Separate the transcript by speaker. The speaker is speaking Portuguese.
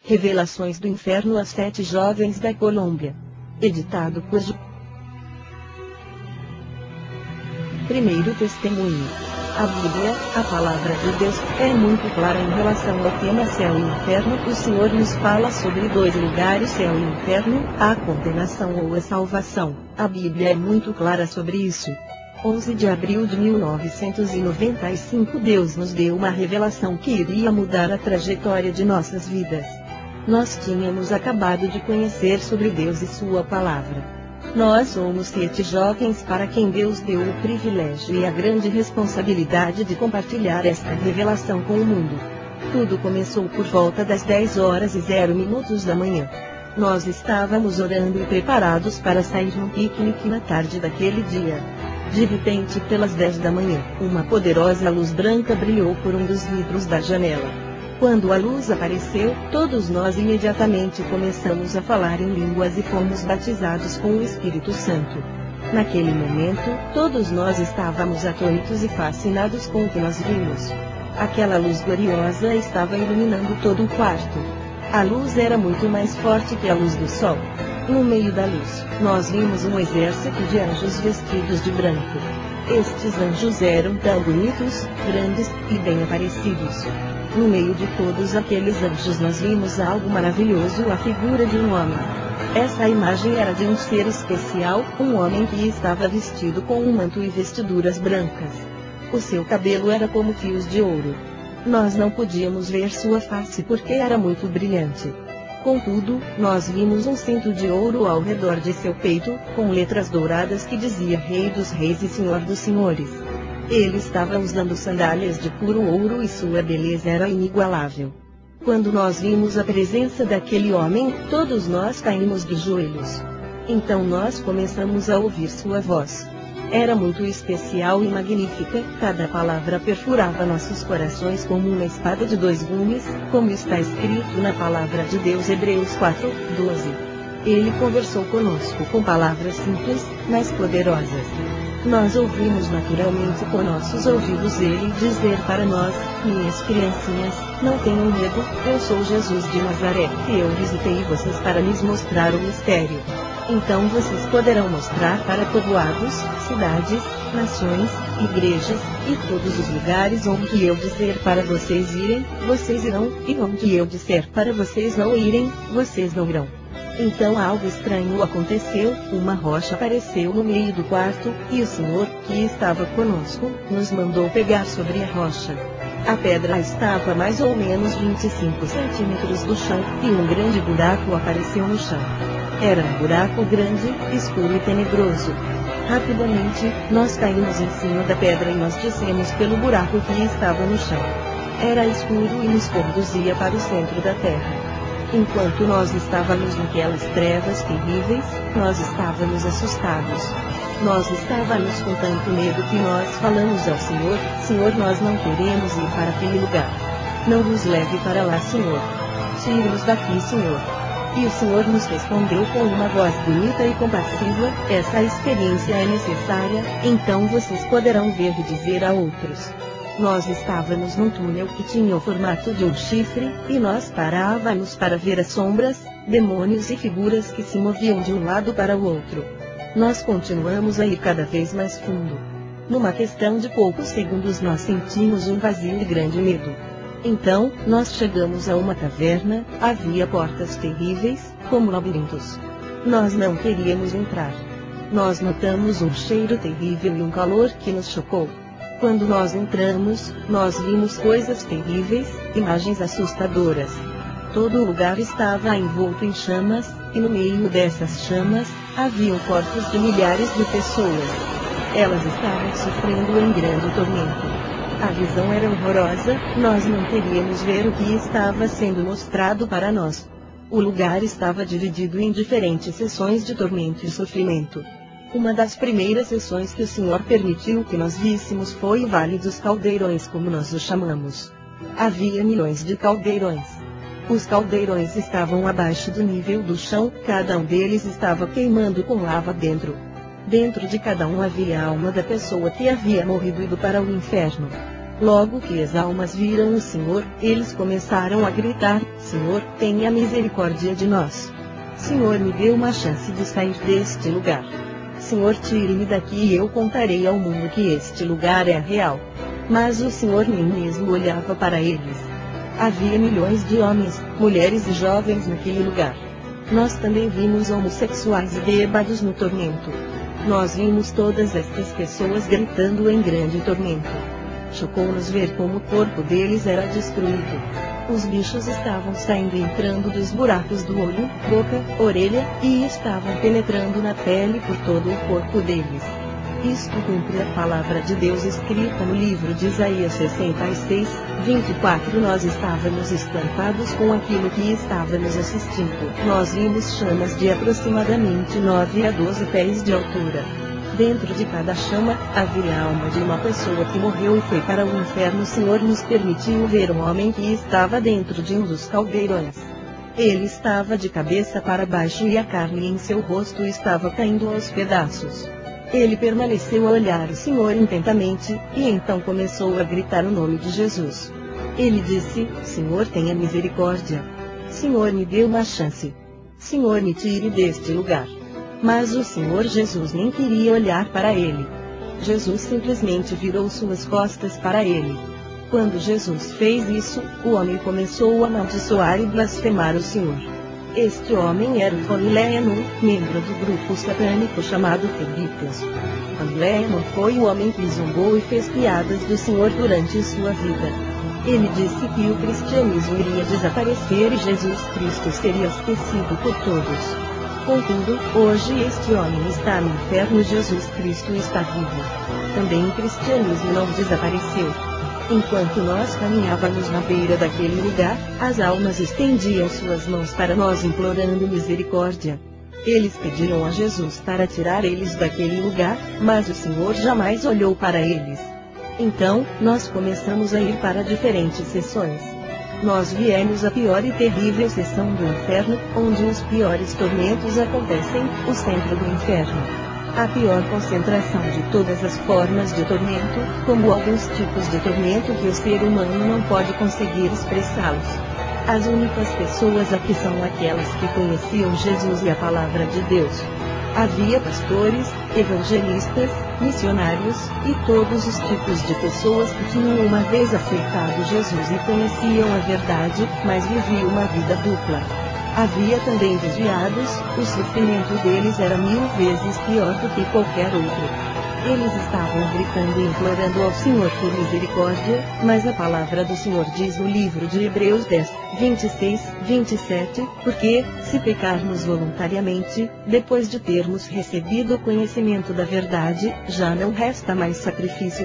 Speaker 1: Revelações do Inferno às 7 Jovens da Colômbia. Editado por Primeiro Testemunho. A Bíblia, a Palavra de Deus, é muito clara em relação ao tema céu e inferno. O Senhor nos fala sobre dois lugares, céu e inferno, a condenação ou a salvação. A Bíblia é muito clara sobre isso. 11 de abril de 1995 Deus nos deu uma revelação que iria mudar a trajetória de nossas vidas. Nós tínhamos acabado de conhecer sobre Deus e Sua Palavra. Nós somos 7 jovens para quem Deus deu o privilégio e a grande responsabilidade de compartilhar esta revelação com o mundo. Tudo começou por volta das 10h00 da manhã. Nós estávamos orando e preparados para sair num piquenique na tarde daquele dia. De repente, pelas 10 da manhã, uma poderosa luz branca brilhou por um dos vidros da janela. Quando a luz apareceu, todos nós imediatamente começamos a falar em línguas e fomos batizados com o Espírito Santo. Naquele momento, todos nós estávamos atônitos e fascinados com o que nós vimos. Aquela luz gloriosa estava iluminando todo o quarto. A luz era muito mais forte que a luz do sol. No meio da luz, nós vimos um exército de anjos vestidos de branco. Estes anjos eram tão bonitos, grandes e bem aparecidos. No meio de todos aqueles anjos nós vimos algo maravilhoso, a figura de um homem. Essa imagem era de um ser especial, um homem que estava vestido com um manto e vestiduras brancas. O seu cabelo era como fios de ouro. Nós não podíamos ver sua face porque era muito brilhante. Contudo, nós vimos um cinto de ouro ao redor de seu peito, com letras douradas que dizia Rei dos Reis e Senhor dos Senhores. Ele estava usando sandálias de puro ouro e sua beleza era inigualável. Quando nós vimos a presença daquele homem, todos nós caímos de joelhos. Então nós começamos a ouvir sua voz. Era muito especial e magnífica, cada palavra perfurava nossos corações como uma espada de 2 gumes, como está escrito na Palavra de Deus Hebreus 4:12. Ele conversou conosco com palavras simples, mas poderosas. Nós ouvimos naturalmente com nossos ouvidos ele dizer para nós: minhas criancinhas, não tenham medo, eu sou Jesus de Nazaré, e eu visitei vocês para lhes mostrar o mistério. Então vocês poderão mostrar para povoados, cidades, nações, igrejas, e todos os lugares onde eu dizer para vocês irem, vocês irão, e onde eu disser para vocês não irem, vocês não irão. Então algo estranho aconteceu, uma rocha apareceu no meio do quarto, e o Senhor, que estava conosco, nos mandou pegar sobre a rocha. A pedra estava a mais ou menos 25 centímetros do chão, e um grande buraco apareceu no chão. Era um buraco grande, escuro e tenebroso. Rapidamente, nós caímos em cima da pedra e nós descemos pelo buraco que estava no chão. Era escuro e nos conduzia para o centro da terra. Enquanto nós estávamos naquelas trevas terríveis, nós estávamos assustados. Nós estávamos com tanto medo que nós falamos ao Senhor: Senhor, nós não queremos ir para aquele lugar. Não nos leve para lá, Senhor. Tire-nos daqui, Senhor. E o Senhor nos respondeu com uma voz bonita e compassiva: essa experiência é necessária, então vocês poderão ver e dizer a outros. Nós estávamos num túnel que tinha o formato de um chifre, e nós parávamos para ver as sombras, demônios e figuras que se moviam de um lado para o outro. Nós continuamos a ir cada vez mais fundo. Numa questão de poucos segundos nós sentimos um vazio e grande medo. Então, nós chegamos a uma caverna, havia portas terríveis, como labirintos. Nós não queríamos entrar. Nós notamos um cheiro terrível e um calor que nos chocou. Quando nós entramos, nós vimos coisas terríveis, imagens assustadoras. Todo o lugar estava envolto em chamas, e no meio dessas chamas, haviam corpos de milhares de pessoas. Elas estavam sofrendo em grande tormento. A visão era horrorosa, nós não queríamos ver o que estava sendo mostrado para nós. O lugar estava dividido em diferentes seções de tormento e sofrimento. Uma das primeiras sessões que o Senhor permitiu que nós víssemos foi o Vale dos Caldeirões, como nós o chamamos. Havia milhões de caldeirões. Os caldeirões estavam abaixo do nível do chão, cada um deles estava queimando com lava dentro. Dentro de cada um havia a alma da pessoa que havia morrido e ido para o inferno. Logo que as almas viram o Senhor, eles começaram a gritar: Senhor, tenha misericórdia de nós. Senhor, me dê uma chance de sair deste lugar. Senhor, tire-me daqui e eu contarei ao mundo que este lugar é real. Mas o Senhor nem mesmo olhava para eles. Havia milhões de homens, mulheres e jovens naquele lugar. Nós também vimos homossexuais e bêbados no tormento. Nós vimos todas estas pessoas gritando em grande tormento. Chocou-nos ver como o corpo deles era destruído. Os bichos estavam saindo e entrando dos buracos do olho, boca, orelha, e estavam penetrando na pele por todo o corpo deles. Isto cumpre a palavra de Deus escrita no livro de Isaías 66, 24. Nós estávamos espantados com aquilo que estávamos assistindo. Nós vimos chamas de aproximadamente 9 a 12 pés de altura. Dentro de cada chama, havia a alma de uma pessoa que morreu e foi para o inferno. O Senhor nos permitiu ver um homem que estava dentro de um dos caldeirões. Ele estava de cabeça para baixo e a carne em seu rosto estava caindo aos pedaços. Ele permaneceu a olhar o Senhor intentamente, e então começou a gritar o nome de Jesus. Ele disse: Senhor, tenha misericórdia. Senhor, me dê uma chance. Senhor, me tire deste lugar. Mas o Senhor Jesus nem queria olhar para ele. Jesus simplesmente virou suas costas para ele. Quando Jesus fez isso, o homem começou a amaldiçoar e blasfemar o Senhor. Este homem era o Filémon, membro do grupo satânico chamado Tebitas. Filémon foi o homem que zombou e fez piadas do Senhor durante sua vida. Ele disse que o cristianismo iria desaparecer e Jesus Cristo seria esquecido por todos. Contudo, hoje este homem está no inferno e Jesus Cristo está vivo. Também o cristianismo não desapareceu. Enquanto nós caminhávamos na beira daquele lugar, as almas estendiam suas mãos para nós implorando misericórdia. Eles pediram a Jesus para tirar eles daquele lugar, mas o Senhor jamais olhou para eles. Então, nós começamos a ir para diferentes seções. Nós viemos à pior e terrível seção do inferno, onde os piores tormentos acontecem, o centro do inferno. A pior concentração de todas as formas de tormento, como alguns tipos de tormento que o ser humano não pode conseguir expressá-los. As únicas pessoas aqui são aquelas que conheciam Jesus e a palavra de Deus. Havia pastores, evangelistas, missionários, e todos os tipos de pessoas que tinham uma vez aceitado Jesus e conheciam a verdade, mas viviam uma vida dupla. Havia também desviados, o sofrimento deles era 1000 vezes pior do que qualquer outro. Eles estavam gritando e implorando ao Senhor por misericórdia, mas a palavra do Senhor diz no livro de Hebreus 10, 26, 27, porque, se pecarmos voluntariamente, depois de termos recebido o conhecimento da verdade, já não resta mais sacrifício